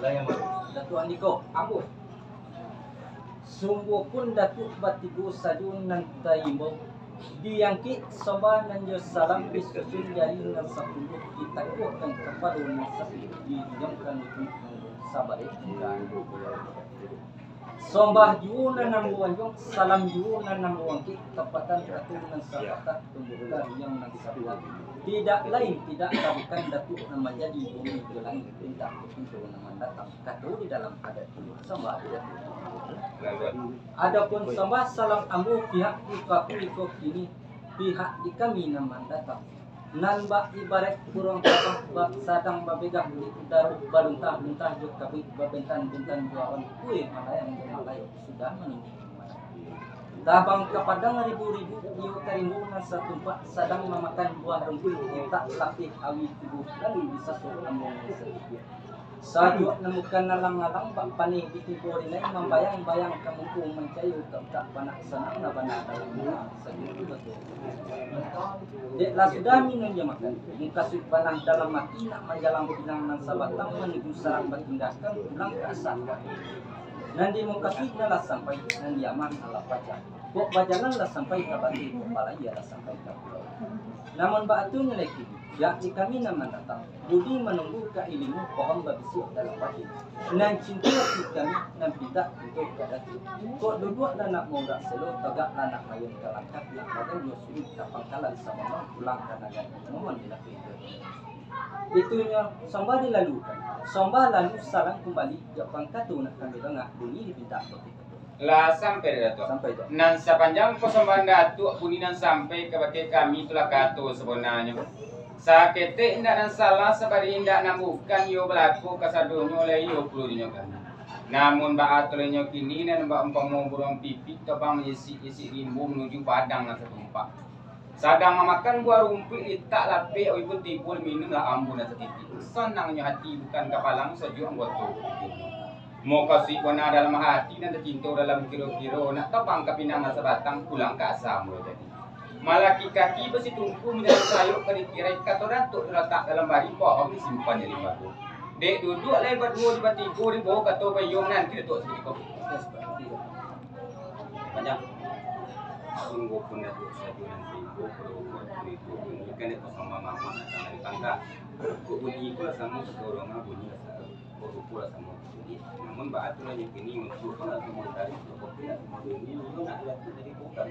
Layang Datuk Andiko. Ambo. Sungguh pun Datuk Batigu Sajun nan taimo diangkit soba nan jo salam disusun jari nan 10 ditakukan kepada masa dijamkan itu sabar sombah juuna nan buanjong salam juuna nan buangki tepatan Datuk nan sahabat pembukaan yang nan sahabat tidak lain tidak bukan Datuk nan menjadi bumi gelang tidak itu nama datang katu di dalam adat itu sombah adapun sombah salam ambu pihak iko kini pihak di kami nama datang nan ba ibarat kurang kapah ba sadang babegah daru baluntah muntah juk kabit babentan bentan buawan kue malayang sudah meninggi tabang kepadang ribu-ribu iu karimbu nan satumpak sadang memakan buah rumput kita latih awi tubuh lalu bisa suruh ambung sedikit Saju nemukan nalang-nalang bak pani ditipuri lain membayang-bayang kemungkung mencayu tak panak senang na bana dalam segitu betul. Deklah sudah minum je makan. Muka sud panah dalam mati nak menjalang pinang nan sabatang menuju sarang bertindakan pulang ke asal. Nanti muka sud lah sampai nanti aman ala pacar. Kok bajalan lah sampai ke batu kepala ia lah sampai ke pulau. Namun batunya lagi. Yakni kami nama datang budi menunggu keilmu pohon babisi dalam pagi nan cinta kami nan tidak untuk kadati kok duduk dan nak murah selo tegak anak mayun kelangkat nak badan yo sulit kapangkalan sama pulang ke negara mohon dilakukan itunya samba dilalukan samba lalu salang kembali japang katu nak kami tengah bunyi dipinta begitu lah sampai Datuk. Sampai dah. Nan sepanjang persembahan Datuk bunyi nan sampai kepada kami itulah katu sebenarnya. Sakete indak dan salah sebari indak namukan yo berlaku kasadonyo le yo perlu dinyokan. Namun ba atolnya kini dan ba umpama burung pipik tebang isi rimbu menuju padang na setempat. Sadang memakan buah rumput letak lapik oi pun tipul minum lah ambun na setitik. Senangnya hati bukan kapalang sejuk anggota. Mau kasih warna dalam hati dan tercinta dalam kira-kira nak tebang kapinang na sebatang pulang ke asam jadi. Malah kaki besi tungku menjadi sayur ke dikira kata Datuk letak dalam bari pohon disimpan jadi batu. Dek duduk lah berdua di batiku di bawah kata bayung nanti Datuk sedikit kopi. Panjang. Sungguh pun Datuk satu nanti perlu itu bukan itu sama mama dari tangga. Kok bunyi pula sama seorang bunyi pula sama bunyi. Namun batu lagi kini untuk kalau mau dari kopi mau bunyi nak lihat dari bukan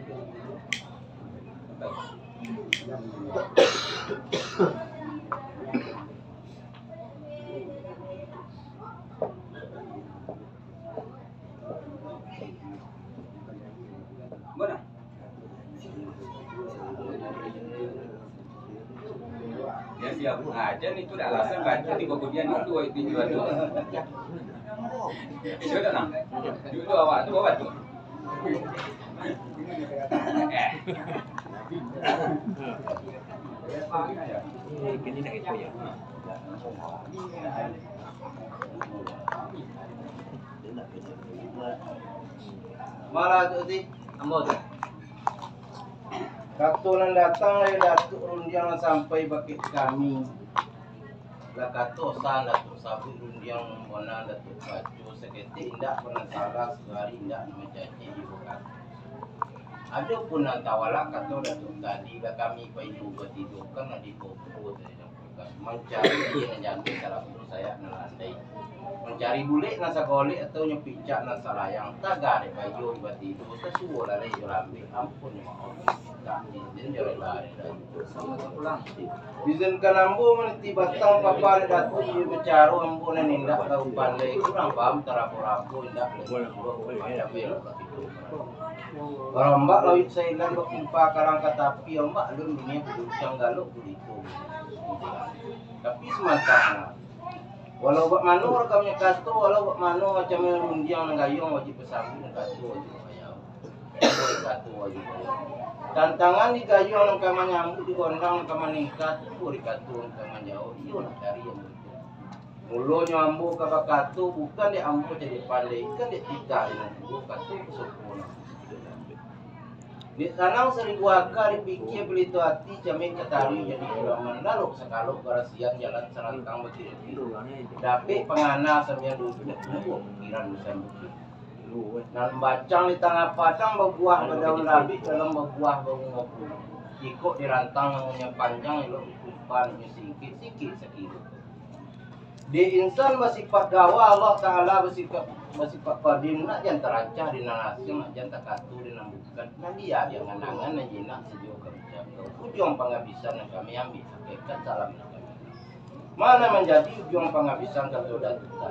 mana? Ya siap aja nih itu dah alasan baca di kemudian itu jual tu. Sudah nang. Dulu awak tu bawa tu. Kini nak ikut ya. Malah tu si ambo tu katulan datang dari Datuk Rundiang sampai bakit kami. Lah katu san Datuk Sabu Rundiang bona Datuk Kacu seketi indak pernah salah sehari indak mencaci ibu kata. Ada pun yang tawalak kata Datuk tadi lah kami pergi bertidurkan di kopo tadi mencari yang jantung salah satu saya nelandai mencari bulik nasa golek atau nyepicak nasa layang taga de bayu bertidur sesuatu lah lagi lambe ampun ya Allah tak izin jalan lari sama pulang izinkan ambo meniti batang papa Datuk dia bercara ambo nindak tahu pandai kurang paham terapo-rapo indak ada bel begitu. Kalau mbak lawit sailan berkumpa karang katapi mbak lun dunia berducang galuk begitu. Tapi semata walau buat mano rekamnya kato walau buat mano macam rundiang gayung wajib pesabu kato wajib bayar. Kato wajib bayar. Tantangan di gayung nang kama nyambut di gondang kama ningkat itu di kato kama jauh iyo lah dari yang betul. Mulu nyambu ke kato bukan di ambu jadi pandai kan di tiga dengan kato kesempurna. Di tanang 1000 akar dipikir beli tu hati jamin ketari jadi ulaman lalu sekaluk berasian jalan serantang berkiri. Tapi pengana sambil duduk pikiran bisa bukit. Dan bacang di tengah padang berbuah berdaun labi dalam berbuah berungu. Ikut dirantang namanya panjang elok kupannya sikit sekilo. Di insan bersifat gawa Allah Ta'ala bersifat qadim nak jangan terancah di nasi nak jangan takatu di nambukan dan dia nganangan dan jinak sejauh kerja ujung penghabisan yang kami ambil hakikat salam kami mana menjadi ujung penghabisan kesudah kita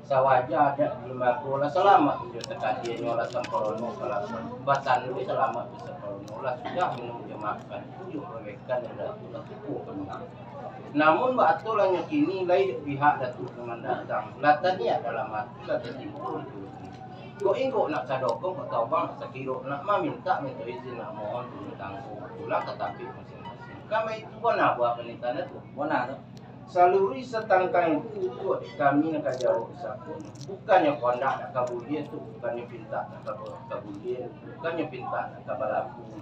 sawaja ada di lembaga lah selamat dia tekadi nyola samporono kalasan basan dulu selamat bisa samporono lah sudah minum dia makan ujung perbaikan ada tulah cukup namun batu lanyo kini lain pihak datuk kemandatang latanya dalam hati latan timbul kok ingko nak sadokong kok tahu bang sekiro nak minta izin nak mohon turun tanggung pulang tetapi masing-masing kami itu bona buat penitana tu Bona tu. saluri setangkang itu untuk kami nak jauh sakun bukannya kondak nak kabulian tu bukannya pinta nak kabulian bukannya pinta nak kabalaku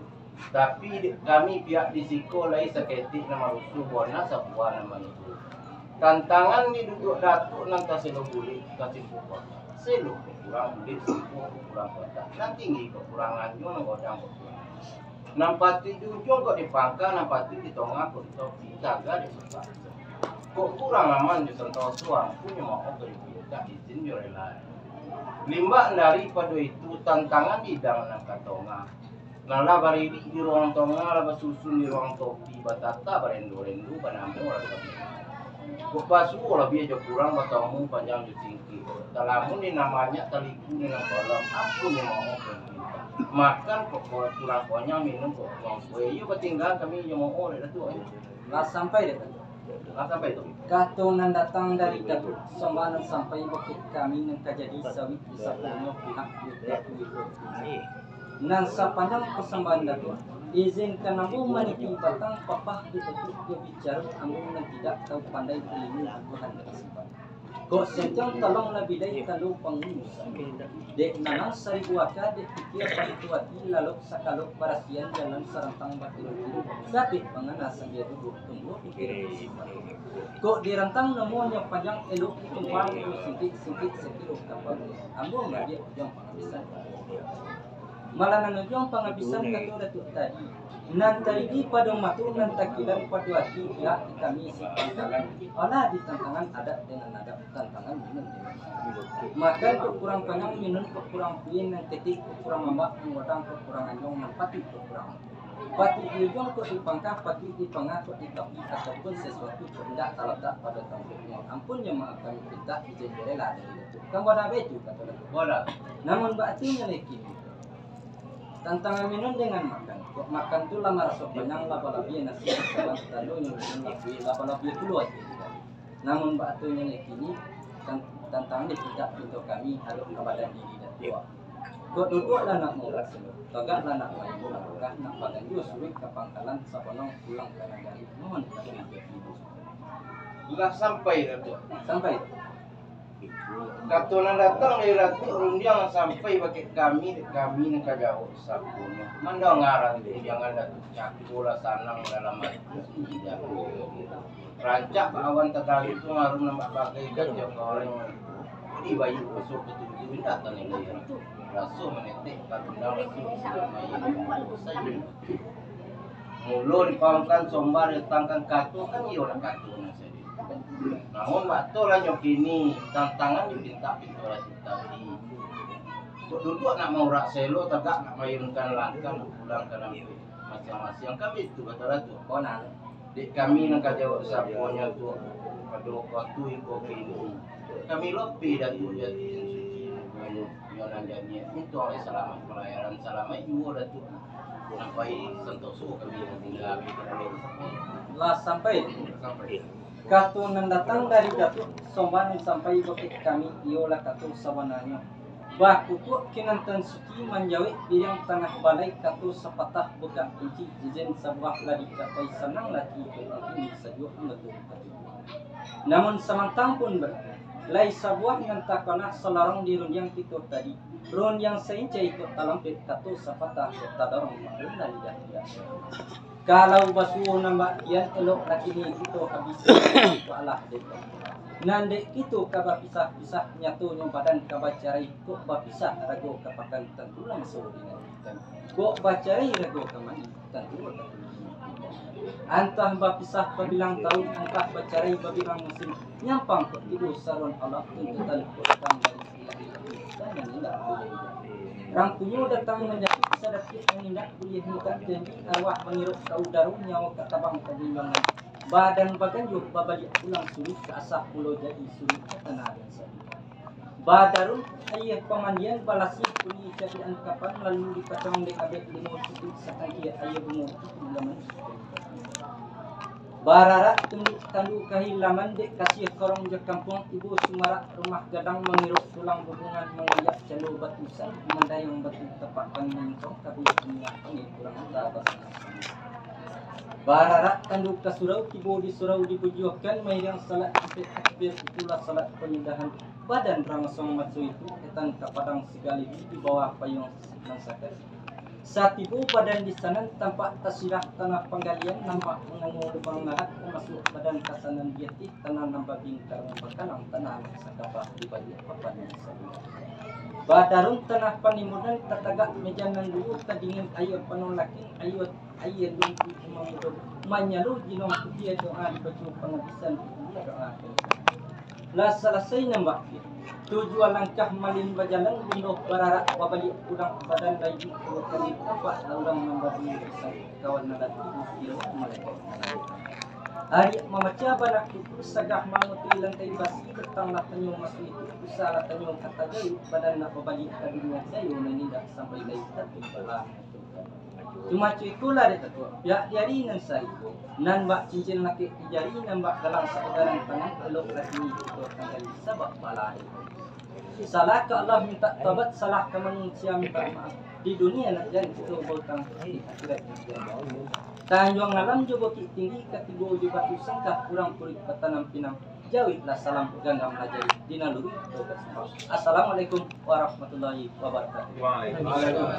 tapi kami pihak disiko lain seketik nama rusuh bona sebuah nama itu tantangan ni duduk datuk nanti selo bulik kasih pokok selo kurang bulik selo kurang kota nanti tinggi kekurangan nyo ngodang kekurangan nampati ujung kok dipangka nampati di tengah kok di jaga di sesak kok kurang aman di sentuh suang punya mau berpindah izin jorela limbah daripada itu tantangan di dalam katonga nala bari di ruang tengah laba susun di ruang topi batata barendo-rendo panambo ora kabeh. Kok pasu ora biaya jo kurang batamu panjang jo tinggi. Talamun ni namanya taliku ni nang kolam ampun ni mau kita. Makan kok kurang banyak minum kok kurang kue. Yo ketinggalan kami yo mau ora tu ayo. Lah sampai dia. Lah sampai tu. Katonan datang dari Datuk Sembanan sampai bukit kami yang terjadi sawit di sapurno pihak Datuk nan sepanjang persembahan Datuk izinkan ambu maniti batang papah di Datuk dia bicara ambu yang tidak tahu pandai ilmu Tuhan tersebut kok sejauh tolong lebih dari kalau pengurus dek nanang 1000 akar dek pikir paritu hati lalu sakaluk barasian jalan serantang batu tapi penganasan dia duduk tunggu pikir kok dirantang namun yang panjang elok tumpang singkit sekilo kapal ambu nggak dia ujung penghabisan malah nanujung penghabisan kata Datuk tadi nan tadi pada matu nan takilan pada hati ya kami sepantalan olah di tantangan ada dengan ada tantangan minum maka kurang panjang minum kurang puin nan ketik kurang mambak mengodang kurang anjong nan pati kurang pati ujung kok dipangkah pati dipangah kok dikapi ataupun sesuatu tidak kalau tak pada tampilnya ampun yang maaf kami kita izin rela dari itu kan bodoh betul kata Datuk Bola. namun batinya lagi tantangan minum dengan makan kok makan tu lama rasa panjang laba-labi nasi salam lalu yang laba-labi keluar namun batunya lagi tantangan tidak untuk kami harus kepada diri dan tua kok duduklah nak mulak tegaklah nak main bola nak bagan juga sulit ke pangkalan saponong pulang ke negara mohon kami Sudah sampai Datuk. sampai Katulan datang dari Datuk rundiang sampai pakai kami nak jauh sapunya. Mandang ngarang dia jangan Datuk cakulah sanang dalam hati tidak. Rancak awan tegal itu ngaruh nambah bagai gajah orang. Jadi bayi besok betul-betul datang yang dia. Rasul menetek katundang rasul saja. Mulu dipahamkan sombar ditangkan katu kan iya orang katu saja. Namun waktu lah nyok ini tantangan dipinta pintura tadi. Kok duduk nak mau rak selo tegak nak mayunkan langkah nak pulang ke dalam masing-masing kami itu kata Ratu. Bona Dek kami nak jawab sapunya tu pada waktu itu ini. Kami lebih dari jati suci yang janji itu oleh selamat pelayaran selamat juga Ratu. Sampai sentosa kami yang tinggal di lah sampai sampai. Katunan datang dari Datuk Somban sampai bukit kami iolah katu sawananya. Baku tu kinantan suci menjawab bilang tanah balai katu sepatah buka kunci izin sebuah lagi capai senang lagi ini sejuk menutup hati. Namun semantang pun lai sabuah ngan takana selarang di yang kita tadi ron yang seincai ikut dalam pekatu sapata kota dorong dan tidak kalau basuh nambah kian elok lagi ni kita habis walah dek nandek itu kaba pisah nyatu nyong badan kaba cari kok ba pisah rago kapakan tentu lah masuk di kok ba cari rago kamani tentu antah ba pisah babilang tahun antah ba cari babilang musim nyampang kok tidur saron Allah tuntutan datang dari dan tidak boleh rangkunyo datang menjadi sadapit menindak boleh muka janji arwah mengirup kau daru nyawa katabang kabimbangan badan bagan yuk babalik pulang sulit ke asah pulau jadi sulit ke tanah dan sadi badarun ayah pemandian balasi kuni jadi angkapan lalu dipacang dek abek limo situ sakangkia ayah bungo ilaman barara tunduk tandu kehilaman dek kasih korong je kampung ibu sumara rumah gadang mengirup tulang hubungan mengayak jalur batusan mendayang batu tepat panjang kabul dunia ini kurang tak barara tanduk ke surau tibo di surau dipujuhkan mayang salat akbir itulah salat pemindahan badan ramasong matsu itu etan kapadang segali di bawah payung nangsakan saat ibu badan di sana tampak tersilah tanah penggalian nampak mengangu pengarat masuk badan kasanan biati tanah nambah bingkar memperkanang tanah sakapa di balik papan badarun tanah panimudan tertagak mejanan dulu tadingin ayo penolakin ayo lumpu umang hidup manyalu jinom dia doa dibaca pengabisan doa lah selesai nambah tujuan langkah malin bajalan bunuh bararak babalik pulang badan lagi kali apa orang memberi kawan nadat ibu mereka hari memecah banak itu sagah manguti lantai basi bertanglah tanyung masuk itu usaha tanyung kata gayu badan nak babalik ke dunia saya menindak sampai lagi tapi belah cuma itulah dia tu ya jari nan sari nan bak cincin laki jari nan bak galang saudaran tangan elok lagi itu akan sebab balai salah ke Allah minta taubat salah ke manusia minta maaf di dunia nak jadi itu berutang di akhirat tanjung alam juga tinggi ketiga juga tu sangka kurang kulit petanam pinang jauhlah salam ganggam lajari dinaluri assalamualaikum warahmatullahi wabarakatuh. Waalaikumsalam.